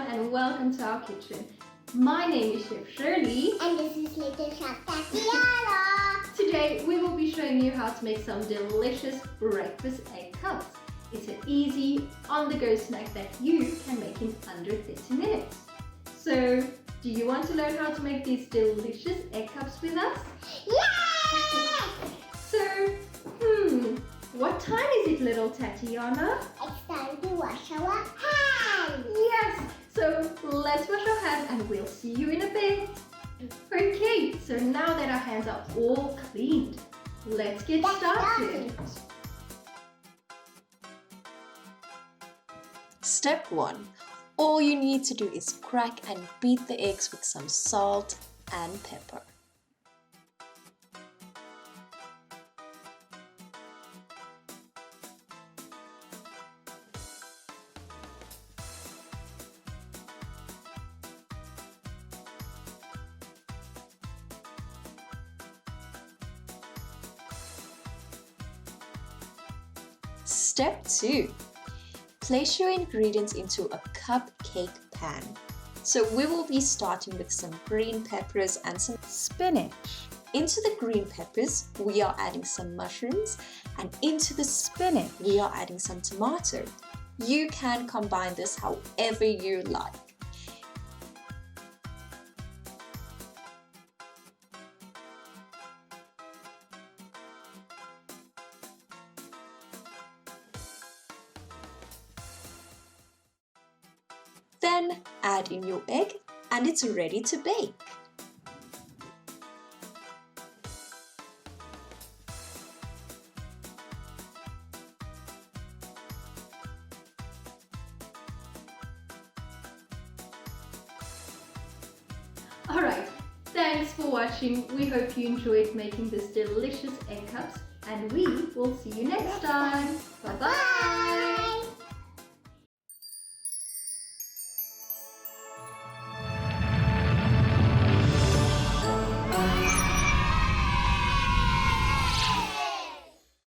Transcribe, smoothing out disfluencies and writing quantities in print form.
and welcome to our kitchen. My name is Chef Shirley. And this is little Chef Tatiana. Today we will be showing you how to make some delicious breakfast egg cups. It's an easy, on-the-go snack that you can make in under 30 minutes. So, do you want to learn how to make these delicious egg cups with us? Yay! So, what time is it, little Tatiana? It's time to wash our hands. Yes, so let's wash our hands and we'll see you in a bit. Okay, so now that our hands are all cleaned, let's get started. Step 1. All you need to do is crack and beat the eggs with some salt and pepper. Step 2. Place your ingredients into a cupcake pan. So we will be starting with some green peppers and some spinach. Into the green peppers, we are adding some mushrooms, and into the spinach, we are adding some tomato. You can combine this however you like. Then add in your egg and it's ready to bake. Alright, thanks for watching. We hope you enjoyed making this delicious egg cups and we will see you next time. Bye-bye. Bye.